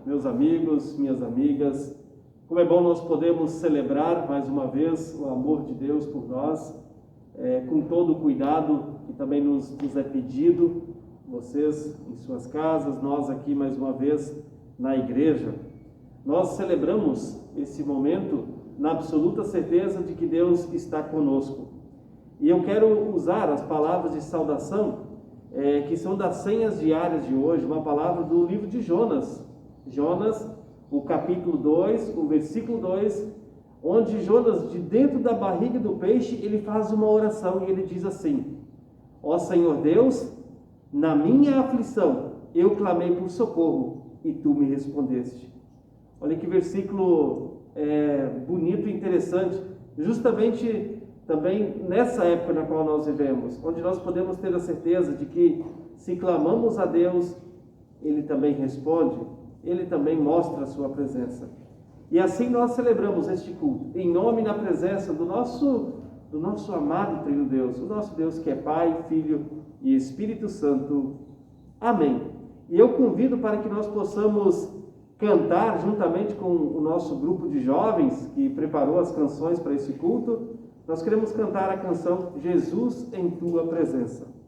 meus amigos, minhas amigas. Como é bom nós podermos celebrar mais uma vez o amor de Deus por nós, com todo o cuidado que também nos é pedido, vocês em suas casas, nós aqui mais uma vez na igreja. Nós celebramos esse momento na absoluta certeza de que Deus está conosco. E eu quero usar as palavras de saudação que são das senhas diárias de hoje, uma palavra do livro de Jonas. Jonas, o capítulo 2, o versículo 2, onde Jonas, de dentro da barriga do peixe, ele faz uma oração e ele diz assim: ó Senhor Deus, na minha aflição eu clamei por socorro e tu me respondeste. Olha que versículo bonito e interessante, justamente também nessa época na qual nós vivemos, onde nós podemos ter a certeza de que se clamamos a Deus, Ele também responde, Ele também mostra a sua presença. E assim nós celebramos este culto, em nome e na presença do nosso amado Trino Deus, o nosso Deus que é Pai, Filho e Espírito Santo. Amém. E eu convido para que nós possamos cantar juntamente com o nosso grupo de jovens que preparou as canções para esse culto. Nós queremos cantar a canção Jesus em Tua Presença.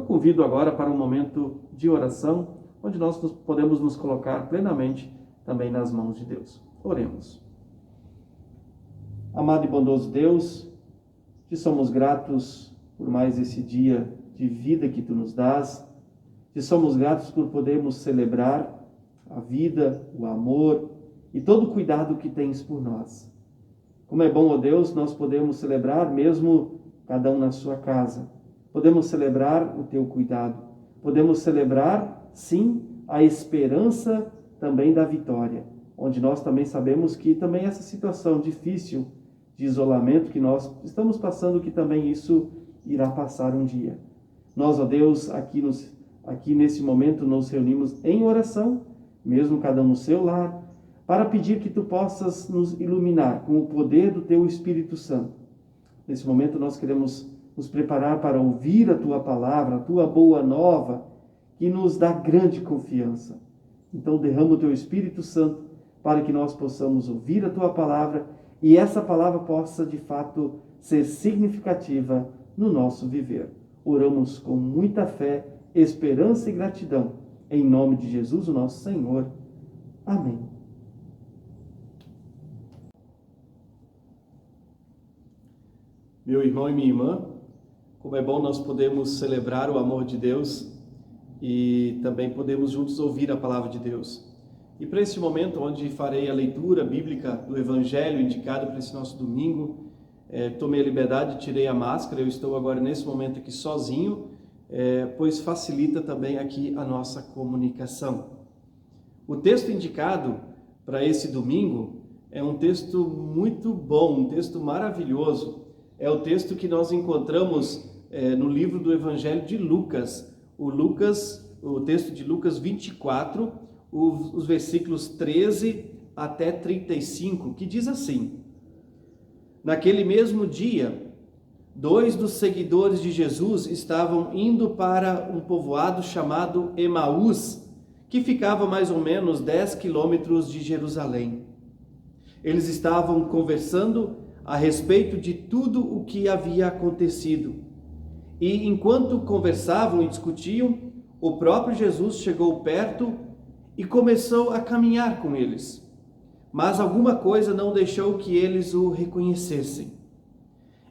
Convido agora para um momento de oração, onde nós podemos nos colocar plenamente também nas mãos de Deus. Oremos. Amado e bondoso Deus, te somos gratos por mais esse dia de vida que Tu nos dás, te somos gratos por podermos celebrar a vida, o amor e todo o cuidado que Tens por nós. Como é bom, ó Deus, nós podemos celebrar mesmo cada um na sua casa. Podemos celebrar o Teu cuidado. Podemos celebrar, sim, a esperança também da vitória, onde nós também sabemos que também essa situação difícil de isolamento que nós estamos passando, que também isso irá passar um dia. Nós, ó Deus, aqui nesse momento nos reunimos em oração, mesmo cada um no seu lar, para pedir que Tu possas nos iluminar com o poder do Teu Espírito Santo. Nesse momento nós queremos nos preparar para ouvir a Tua palavra, a Tua boa nova, que nos dá grande confiança. Então derrama o Teu Espírito Santo para que nós possamos ouvir a Tua palavra e essa palavra possa, de fato, ser significativa no nosso viver. Oramos com muita fé, esperança e gratidão. Em nome de Jesus, o nosso Senhor. Amém. Meu irmão e minha irmã, como é bom nós podemos celebrar o amor de Deus e também podemos juntos ouvir a palavra de Deus. E para esse momento, onde farei a leitura bíblica do Evangelho indicado para esse nosso domingo, tomei a liberdade, tirei a máscara, eu estou agora nesse momento aqui sozinho, pois facilita também aqui a nossa comunicação. O texto indicado para esse domingo é um texto muito bom, um texto maravilhoso. É o texto que nós encontramos no livro do Evangelho de Lucas. O texto de Lucas 24, os versículos 13 até 35, que diz assim: Naquele mesmo dia, 2 dos seguidores de Jesus estavam indo para um povoado chamado Emaús, que ficava mais ou menos 10 quilômetros de Jerusalém. Eles estavam conversando a respeito de tudo o que havia acontecido. E enquanto conversavam e discutiam, o próprio Jesus chegou perto e começou a caminhar com eles. Mas alguma coisa não deixou que eles o reconhecessem.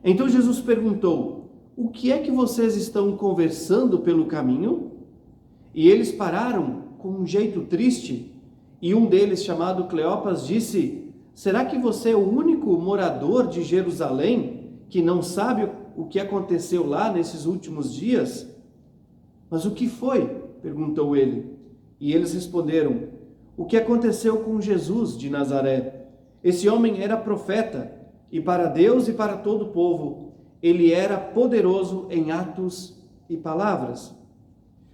Então Jesus perguntou: O que é que vocês estão conversando pelo caminho? E eles pararam com um jeito triste, e um deles, chamado Cleopas, disse: Será que você é o único morador de Jerusalém que não sabe o que aconteceu lá nesses últimos dias? Mas o que foi? Perguntou ele. E eles responderam: O que aconteceu com Jesus de Nazaré? Esse homem era profeta, e para Deus e para todo o povo, ele era poderoso em atos e palavras.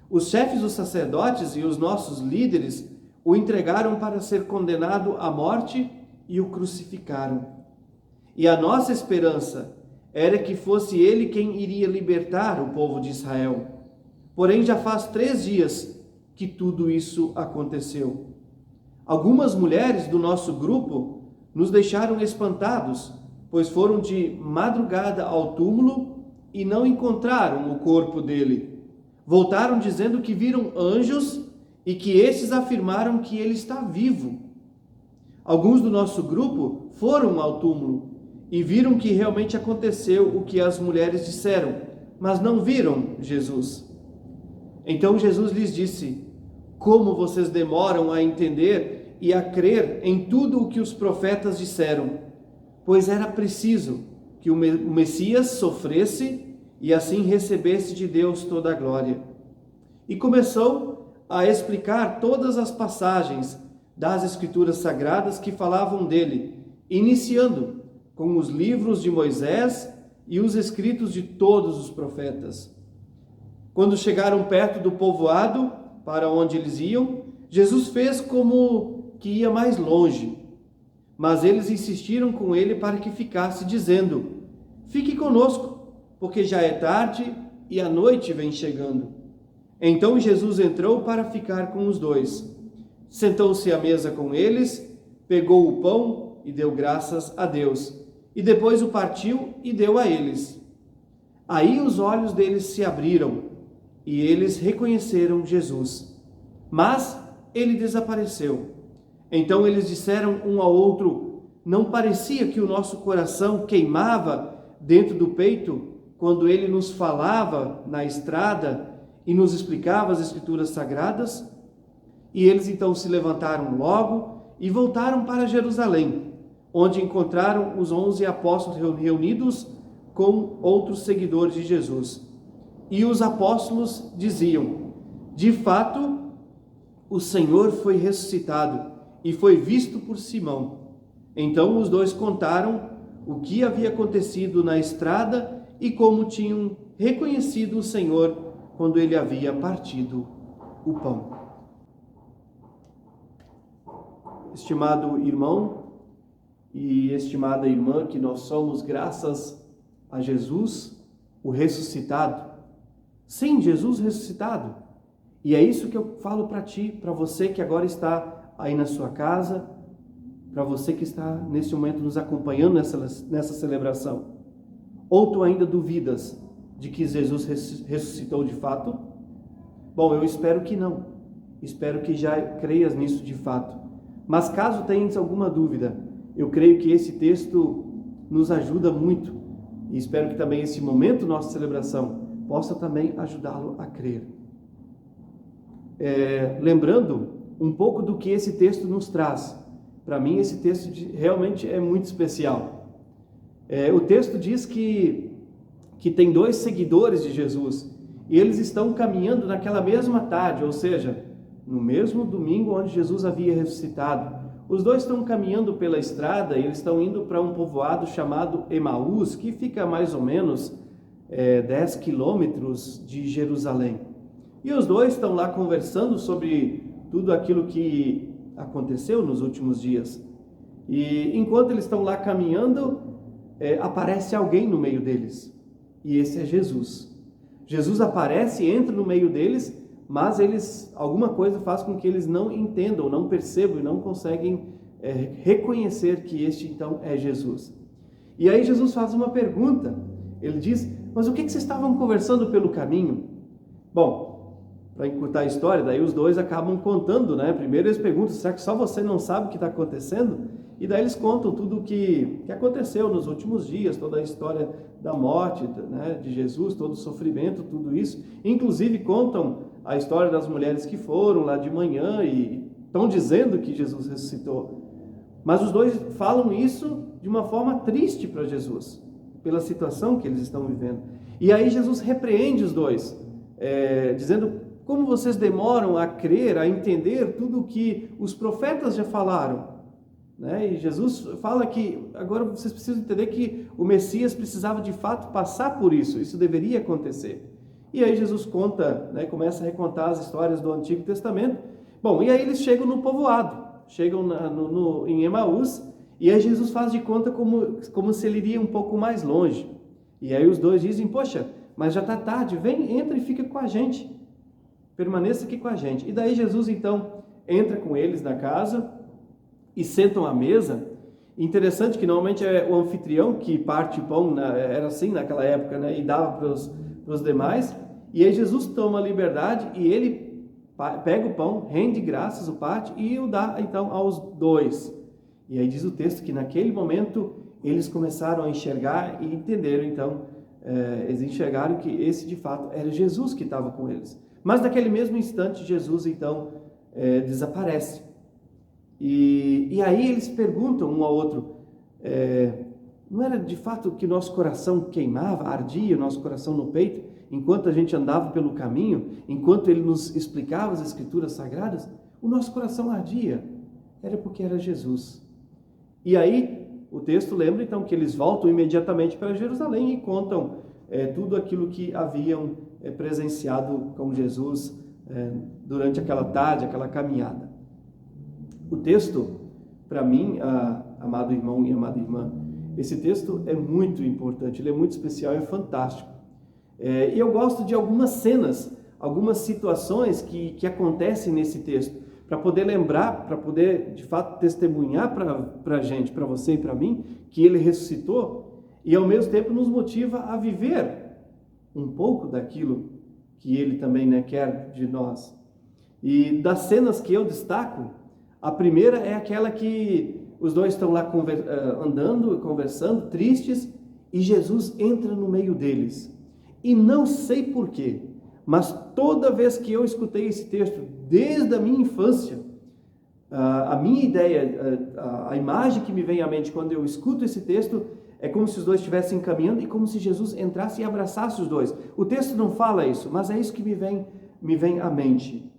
Os chefes dos sacerdotes e os nossos líderes o entregaram para ser condenado à morte e o crucificaram. E a nossa esperança era que fosse ele quem iria libertar o povo de Israel. Porém, já faz 3 dias que tudo isso aconteceu. Algumas mulheres do nosso grupo nos deixaram espantados, pois foram de madrugada ao túmulo e não encontraram o corpo dele. Voltaram dizendo que viram anjos e que esses afirmaram que ele está vivo. Alguns do nosso grupo foram ao túmulo e viram que realmente aconteceu o que as mulheres disseram, mas não viram Jesus. Então Jesus lhes disse: Como vocês demoram a entender e a crer em tudo o que os profetas disseram? Pois era preciso que o Messias sofresse e assim recebesse de Deus toda a glória. E começou a explicar todas as passagens das Escrituras Sagradas que falavam dele, iniciando com os livros de Moisés e os escritos de todos os profetas. Quando chegaram perto do povoado, para onde eles iam, Jesus fez como que ia mais longe. Mas eles insistiram com ele para que ficasse, dizendo: Fique conosco, porque já é tarde e a noite vem chegando. Então Jesus entrou para ficar com os dois. Sentou-se à mesa com eles, pegou o pão e deu graças a Deus, e depois o partiu e deu a eles. Aí os olhos deles se abriram, e eles reconheceram Jesus. Mas ele desapareceu. Então eles disseram um ao outro: Não parecia que o nosso coração queimava dentro do peito quando ele nos falava na estrada e nos explicava as Escrituras Sagradas? E eles então se levantaram logo e voltaram para Jerusalém, onde encontraram os 11 apóstolos reunidos com outros seguidores de Jesus. E os apóstolos diziam: De fato, o Senhor foi ressuscitado e foi visto por Simão. Então os dois contaram o que havia acontecido na estrada e como tinham reconhecido o Senhor quando ele havia partido o pão. Estimado irmão e estimada irmã, que nós somos graças a Jesus, o ressuscitado. Sim, Jesus ressuscitado. E é isso que eu falo para ti, para você que agora está aí na sua casa, para você que está nesse momento nos acompanhando nessa celebração? Ou tu ainda duvidas de que Jesus ressuscitou de fato? Bom, eu espero que não. Espero que já creias nisso de fato. Mas caso tenhas alguma dúvida, eu creio que esse texto nos ajuda muito. E espero que também esse momento, nossa celebração, possa também ajudá-lo a crer. Lembrando um pouco do que esse texto nos traz. Para mim, esse texto realmente é muito especial. O texto diz que tem 2 seguidores de Jesus, e eles estão caminhando naquela mesma tarde, ou seja, no mesmo domingo onde Jesus havia ressuscitado. Os 2 estão caminhando pela estrada, e eles estão indo para um povoado chamado Emaús, que fica mais ou menos 10 quilômetros de Jerusalém. E os 2 estão lá conversando sobre tudo aquilo que aconteceu nos últimos dias. E enquanto eles estão lá caminhando, aparece alguém no meio deles. E esse é Jesus. Jesus aparece, entra no meio deles, mas alguma coisa faz com que eles não entendam, não percebam e não conseguem reconhecer que este então é Jesus. E aí Jesus faz uma pergunta. Ele diz: mas o que vocês estavam conversando pelo caminho? Bom, para encurtar a história, daí os 2 acabam contando, né? Primeiro eles perguntam: será que só você não sabe o que está acontecendo? E daí eles contam tudo o que aconteceu nos últimos dias, toda a história da morte, né, de Jesus, todo o sofrimento, tudo isso. Inclusive contam a história das mulheres que foram lá de manhã e estão dizendo que Jesus ressuscitou. Mas os 2 falam isso de uma forma triste para Jesus, pela situação que eles estão vivendo. E aí Jesus repreende os 2, dizendo: como vocês demoram a crer, a entender tudo o que os profetas já falaram? E Jesus fala que agora vocês precisam entender que o Messias precisava de fato passar por isso, isso deveria acontecer. E aí Jesus conta, começa a recontar as histórias do Antigo Testamento. Bom, e aí eles chegam no povoado, chegam em Emaús, e aí Jesus faz de conta como se ele iria um pouco mais longe. E aí os 2 dizem: poxa, mas já está tarde, vem, entra e fica com a gente, permaneça aqui com a gente. E daí Jesus então entra com eles na casa e sentam à mesa. Interessante que normalmente é o anfitrião que parte o pão, era assim naquela época, e dava para os demais. E aí Jesus toma a liberdade e ele pega o pão, rende graças, o parte e o dá então aos 2. E aí diz o texto que naquele momento eles começaram a enxergar e entenderam então, eles enxergaram que esse de fato era Jesus que estava com eles. Mas naquele mesmo instante Jesus então desaparece. E aí eles perguntam um ao outro: não era de fato que nosso coração queimava, ardia o nosso coração no peito, enquanto a gente andava pelo caminho, enquanto ele nos explicava as Escrituras Sagradas? O nosso coração ardia. Era porque era Jesus. E aí o texto lembra então que eles voltam imediatamente para Jerusalém e contam tudo aquilo que haviam presenciado com Jesus durante aquela tarde, aquela caminhada. O texto, para mim, amado irmão e amada irmã, esse texto é muito importante, ele é muito especial, é fantástico. E eu gosto de algumas cenas, algumas situações que acontecem nesse texto, para poder lembrar, para poder, de fato, testemunhar para a gente, para você e para mim, que ele ressuscitou, e ao mesmo tempo nos motiva a viver um pouco daquilo que ele também quer de nós. E das cenas que eu destaco, a primeira é aquela que os 2 estão lá andando, conversando, tristes, e Jesus entra no meio deles. E não sei porquê, mas toda vez que eu escutei esse texto, desde a minha infância, a minha ideia, a imagem que me vem à mente quando eu escuto esse texto, é como se os 2 estivessem caminhando e como se Jesus entrasse e abraçasse os 2. O texto não fala isso, mas é isso que me vem à mente.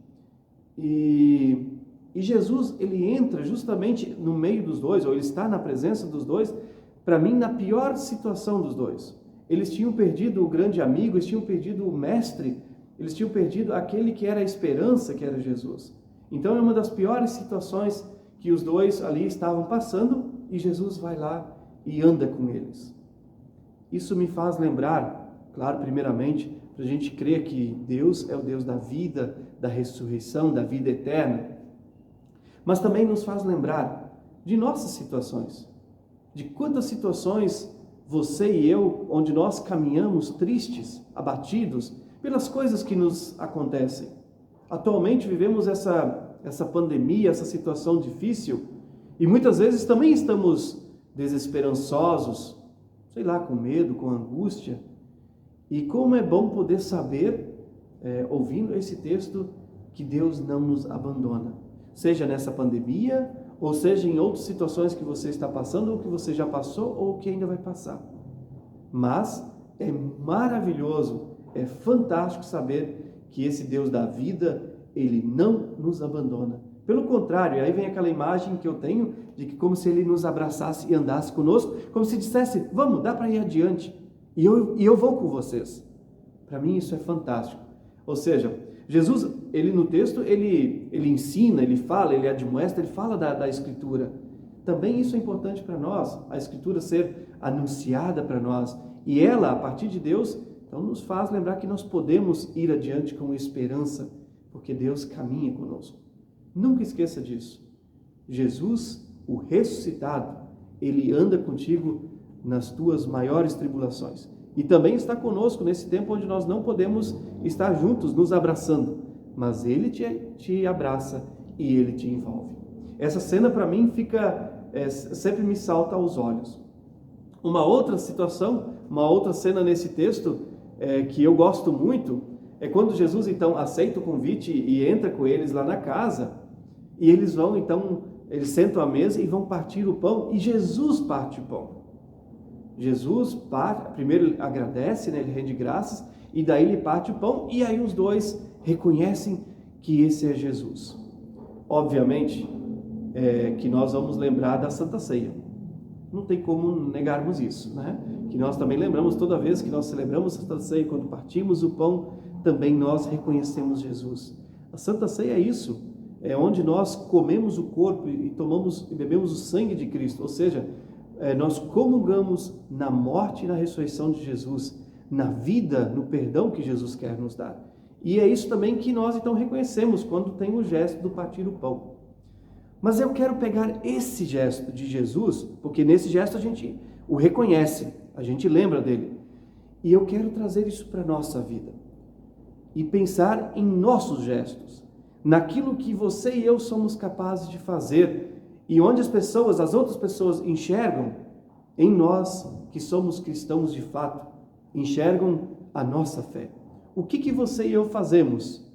E Jesus, ele entra justamente no meio dos 2, ou ele está na presença dos 2, para mim, na pior situação dos 2. Eles tinham perdido o grande amigo, eles tinham perdido o mestre, eles tinham perdido aquele que era a esperança, que era Jesus. Então é uma das piores situações que os 2 ali estavam passando, e Jesus vai lá e anda com eles. Isso me faz lembrar, claro, primeiramente, para a gente crer que Deus é o Deus da vida, da ressurreição, da vida eterna, mas também nos faz lembrar de nossas situações. De quantas situações você e eu, onde nós caminhamos tristes, abatidos, pelas coisas que nos acontecem. Atualmente vivemos essa pandemia, essa situação difícil, e muitas vezes também estamos desesperançosos, sei lá, com medo, com angústia. E como é bom poder saber, ouvindo esse texto, que Deus não nos abandona. Seja nessa pandemia, ou seja em outras situações que você está passando, ou que você já passou, ou que ainda vai passar. Mas é maravilhoso, é fantástico saber que esse Deus da vida, Ele não nos abandona. Pelo contrário, aí vem aquela imagem que eu tenho, de que como se Ele nos abraçasse e andasse conosco, como se dissesse, vamos, dá para ir adiante, e eu vou com vocês. Para mim isso é fantástico. Ou seja, Jesus, ele no texto, ele ensina, ele fala, ele admoesta, ele fala da Escritura. Também isso é importante para nós, a Escritura ser anunciada para nós. E ela, a partir de Deus, então nos faz lembrar que nós podemos ir adiante com esperança, porque Deus caminha conosco. Nunca esqueça disso. Jesus, o ressuscitado, ele anda contigo nas tuas maiores tribulações. E também está conosco nesse tempo onde nós não podemos estar juntos, nos abraçando. Mas Ele te abraça e Ele te envolve. Essa cena para mim sempre me salta aos olhos. Uma outra situação, uma outra cena nesse texto que eu gosto muito, é quando Jesus então aceita o convite e entra com eles lá na casa. E eles vão então, eles sentam à mesa e vão partir o pão. E Jesus parte o pão. Jesus primeiro ele agradece, né? Ele rende graças, e daí ele parte o pão, e aí os dois reconhecem que esse é Jesus. Obviamente que nós vamos lembrar da Santa Ceia. Não tem como negarmos isso, né? Que nós também lembramos toda vez que nós celebramos a Santa Ceia, quando partimos o pão, também nós reconhecemos Jesus. A Santa Ceia é isso, é onde nós comemos o corpo e tomamos e bebemos o sangue de Cristo, ou seja, nós comungamos na morte e na ressurreição de Jesus, na vida, no perdão que Jesus quer nos dar. E é isso também que nós então reconhecemos quando tem o gesto do partir o pão. Mas eu quero pegar esse gesto de Jesus, porque nesse gesto a gente o reconhece, a gente lembra dele. E eu quero trazer isso para a nossa vida. E pensar em nossos gestos, naquilo que você e eu somos capazes de fazer, e onde as outras pessoas enxergam em nós, que somos cristãos de fato, enxergam a nossa fé. O que você e eu fazemos?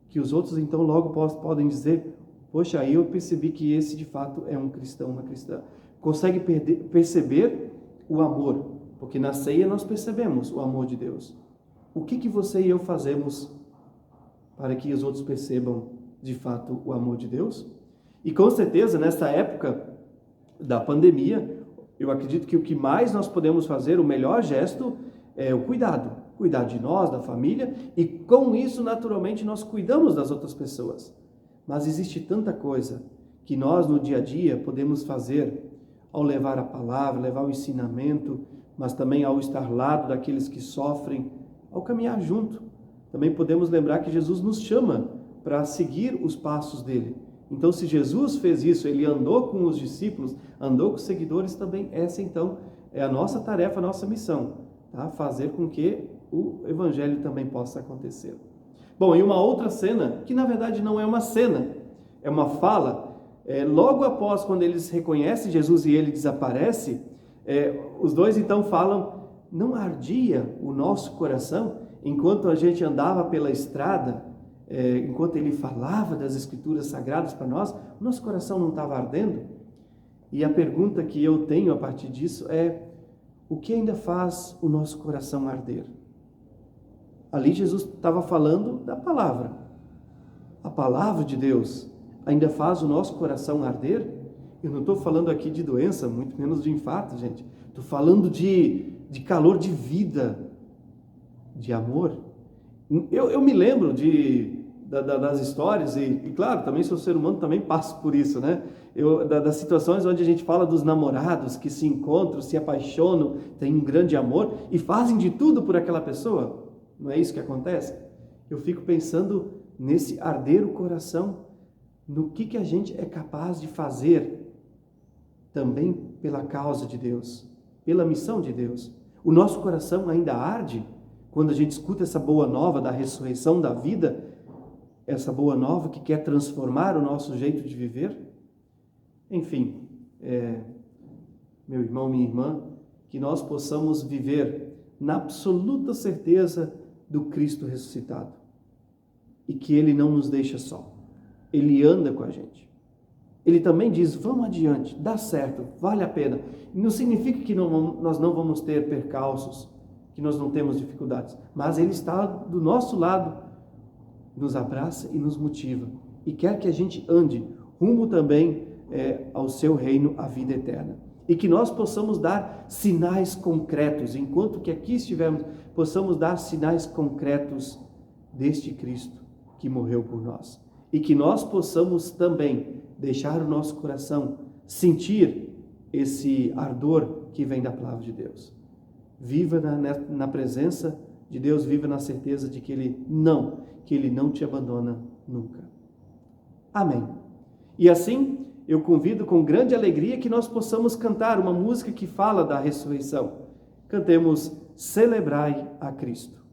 Que os outros então logo podem dizer, poxa, aí eu percebi que esse de fato é um cristão, uma cristã. Consegue perceber o amor, porque na ceia nós percebemos o amor de Deus. O que você e eu fazemos para que os outros percebam de fato o amor de Deus? E com certeza, nessa época da pandemia, eu acredito que o que mais nós podemos fazer, o melhor gesto, é o cuidado. Cuidar de nós, da família, e com isso, naturalmente, nós cuidamos das outras pessoas. Mas existe tanta coisa que nós, no dia a dia, podemos fazer ao levar a palavra, levar o ensinamento, mas também ao estar ao lado daqueles que sofrem, ao caminhar junto. Também podemos lembrar que Jesus nos chama para seguir os passos dele. Então, se Jesus fez isso, ele andou com os discípulos, andou com os seguidores, também essa então é a nossa tarefa, a nossa missão, tá? Fazer com que o evangelho também possa acontecer. Bom, e uma outra cena, que na verdade não é uma cena, é uma fala, logo após quando eles reconhecem Jesus e ele desaparece, os dois então falam, não ardia o nosso coração enquanto a gente andava pela estrada, enquanto ele falava das escrituras sagradas para nós, o nosso coração não estava ardendo? E a pergunta que eu tenho a partir disso é, o que ainda faz o nosso coração arder? Ali Jesus estava falando da palavra. A palavra de Deus ainda faz o nosso coração arder? Eu não estou falando aqui de doença, muito menos de infarto, gente. Estou falando de calor de vida, de amor. Eu me lembro das histórias, e claro, também sou ser humano, também passo por isso, né? Das situações onde a gente fala dos namorados que se encontram, se apaixonam, têm um grande amor e fazem de tudo por aquela pessoa. Não é isso que acontece? Eu fico pensando nesse arder o coração, no que a gente é capaz de fazer também pela causa de Deus, pela missão de Deus. O nosso coração ainda arde quando a gente escuta essa boa nova da ressurreição da vida, essa boa nova que quer transformar o nosso jeito de viver. Enfim, meu irmão, minha irmã, que nós possamos viver na absoluta certeza do Cristo ressuscitado e que Ele não nos deixa só. Ele anda com a gente. Ele também diz, vamos adiante, dá certo, vale a pena. Não significa que nós não vamos ter percalços, que nós não temos dificuldades, mas Ele está do nosso lado, nos abraça e nos motiva, e quer que a gente ande rumo também ao seu reino, a vida eterna. E que nós possamos dar sinais concretos, enquanto que aqui estivermos, possamos dar sinais concretos deste Cristo que morreu por nós. E que nós possamos também deixar o nosso coração sentir esse ardor que vem da palavra de Deus. Viva na presença de Deus, viva na certeza de que Ele não te abandona nunca. Amém. E assim, eu convido com grande alegria que nós possamos cantar uma música que fala da ressurreição. Cantemos Celebrai a Cristo.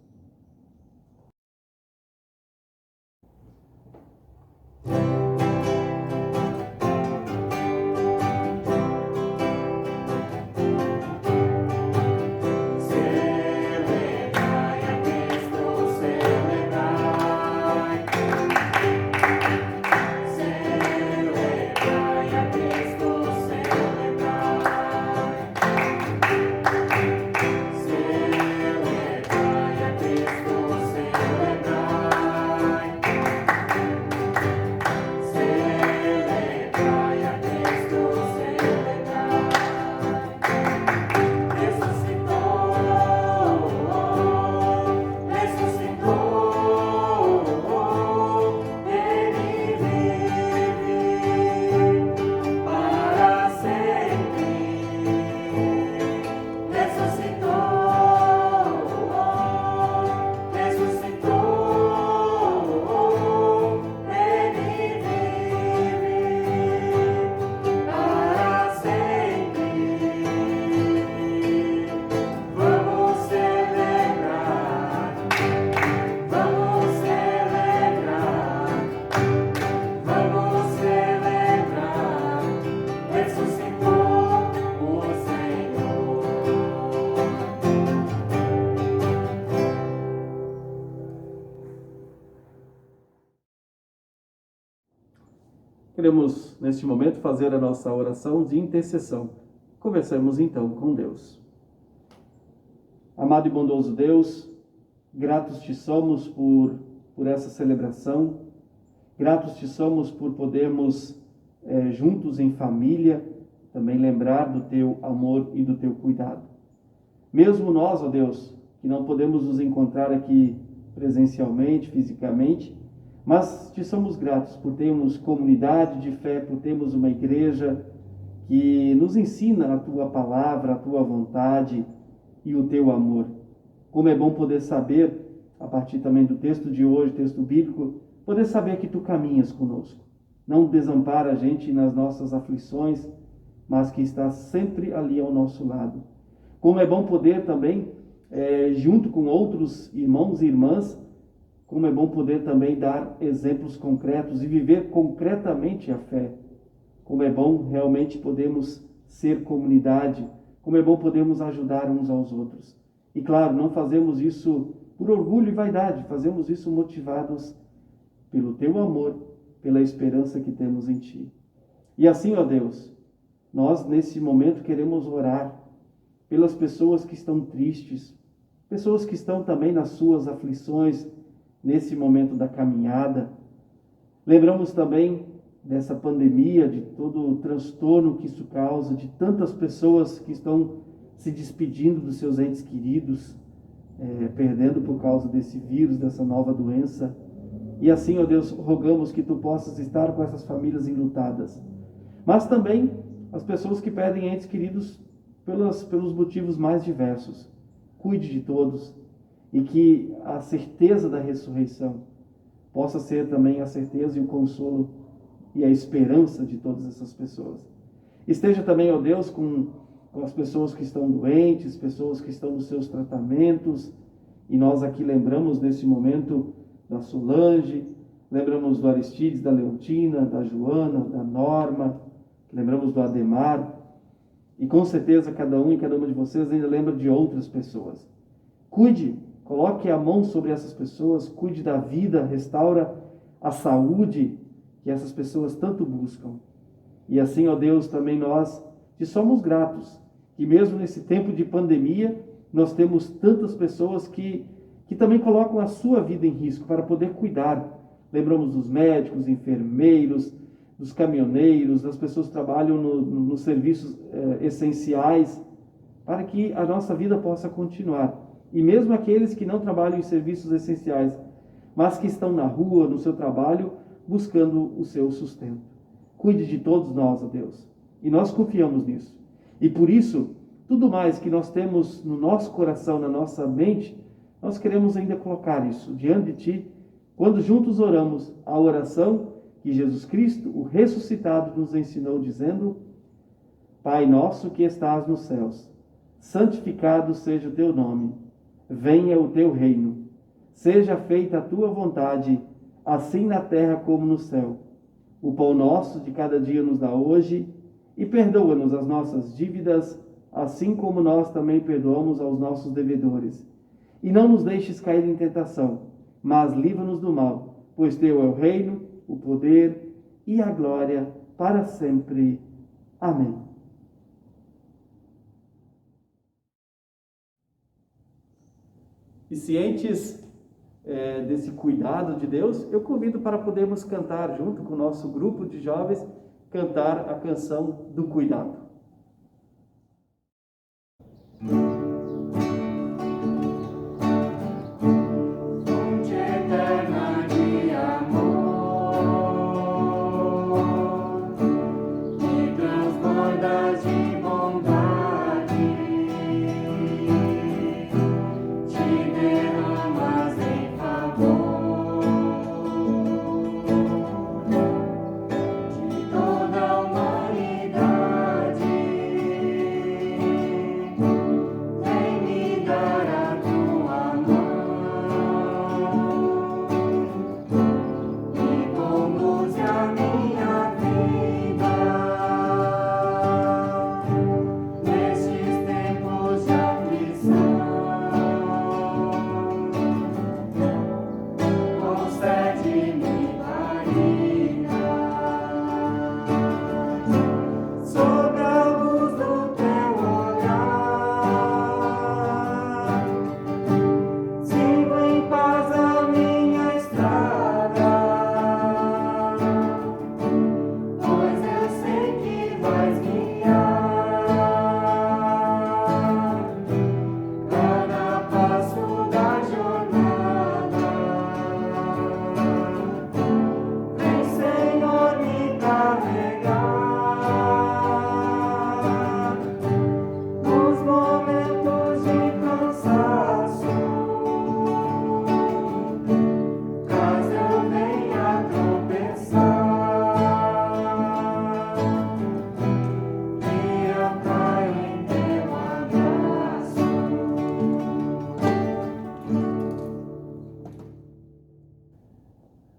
Queremos, neste momento, fazer a nossa oração de intercessão. Conversemos, então, com Deus. Amado e bondoso Deus, gratos te somos por essa celebração, gratos te somos por podermos, juntos em família, também lembrar do teu amor e do teu cuidado. Mesmo nós, ó Deus, que não podemos nos encontrar aqui presencialmente, fisicamente, mas te somos gratos por termos comunidade de fé, por termos uma igreja que nos ensina a tua palavra, a tua vontade e o teu amor. Como é bom poder saber, a partir também do texto de hoje, texto bíblico, poder saber que tu caminhas conosco. Não desampara a gente nas nossas aflições, mas que está sempre ali ao nosso lado. Como é bom poder também, junto com outros irmãos e irmãs, como é bom poder também dar exemplos concretos e viver concretamente a fé. Como é bom realmente podermos ser comunidade. Como é bom podermos ajudar uns aos outros. E claro, não fazemos isso por orgulho e vaidade, fazemos isso motivados pelo teu amor, pela esperança que temos em ti. E assim, ó Deus, nós nesse momento queremos orar pelas pessoas que estão tristes, pessoas que estão também nas suas aflições, nesse momento da caminhada. Lembramos também dessa pandemia, de todo o transtorno que isso causa, de tantas pessoas que estão se despedindo dos seus entes queridos, perdendo por causa desse vírus, dessa nova doença. E assim, ó Deus, rogamos que tu possas estar com essas famílias enlutadas. Mas também as pessoas que perdem entes queridos pelos motivos mais diversos. Cuide de todos. E que a certeza da ressurreição possa ser também a certeza e o consolo e a esperança de todas essas pessoas. Esteja também, ó Deus, com as pessoas que estão doentes, pessoas que estão nos seus tratamentos. E nós aqui lembramos nesse momento da Solange, lembramos do Aristides, da Leontina, da Joana, da Norma, lembramos do Ademar. E com certeza cada um e cada uma de vocês ainda lembra de outras pessoas. Cuide, coloque a mão sobre essas pessoas, cuide da vida, restaura a saúde que essas pessoas tanto buscam. E assim, ó Deus, também nós te somos gratos, que mesmo nesse tempo de pandemia, nós temos tantas pessoas que também colocam a sua vida em risco para poder cuidar. Lembramos dos médicos, enfermeiros, dos caminhoneiros, das pessoas que trabalham nos serviços essenciais, para que a nossa vida possa continuar. E mesmo aqueles que não trabalham em serviços essenciais, mas que estão na rua, no seu trabalho, buscando o seu sustento. Cuide de todos nós, ó Deus. E nós confiamos nisso. E por isso, tudo mais que nós temos no nosso coração, na nossa mente, nós queremos ainda colocar isso diante de Ti, quando juntos oramos a oração que Jesus Cristo, o ressuscitado, nos ensinou, dizendo: Pai nosso que estás nos céus, santificado seja o Teu nome. Venha o Teu reino. Seja feita a Tua vontade, assim na terra como no céu. O pão nosso de cada dia nos dá hoje, e perdoa-nos as nossas dívidas, assim como nós também perdoamos aos nossos devedores. E não nos deixes cair em tentação, mas livra-nos do mal, pois Teu é o reino, o poder e a glória para sempre. Amém. E cientes desse cuidado de Deus, eu convido para podermos cantar junto com o nosso grupo de jovens, cantar a canção do cuidado.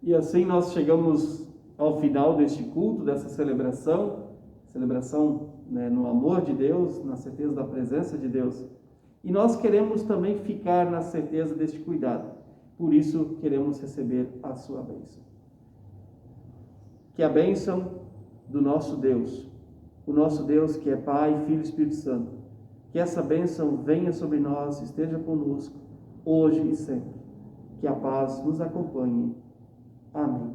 E assim nós chegamos ao final deste culto, dessa celebração no amor de Deus, na certeza da presença de Deus. E nós queremos também ficar na certeza deste cuidado. Por isso, queremos receber a sua bênção. Que a bênção do nosso Deus, o nosso Deus que é Pai, Filho e Espírito Santo, que essa bênção venha sobre nós, esteja conosco, hoje e sempre. Que a paz nos acompanhe. Amém.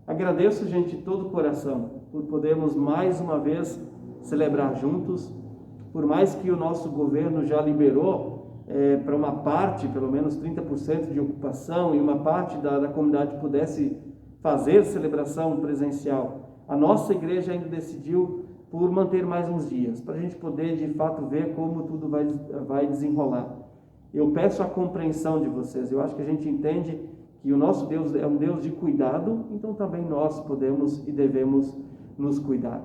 Agradeço, gente, de todo o coração, por podermos mais uma vez celebrar juntos. Por mais que o nosso governo já liberou para uma parte, pelo menos 30% de ocupação, e uma parte da comunidade pudesse fazer celebração presencial, a nossa igreja ainda decidiu por manter mais uns dias, para a gente poder de fato ver como tudo vai desenrolar. Eu peço a compreensão de vocês. Eu acho que a gente entende que o nosso Deus é um Deus de cuidado, então também nós podemos e devemos nos cuidar.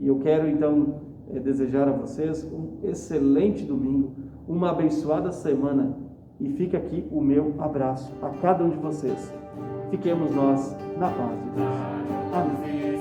E eu quero então desejar a vocês um excelente domingo, uma abençoada semana, e fica aqui o meu abraço a cada um de vocês. Fiquemos nós na paz de Deus. Amém.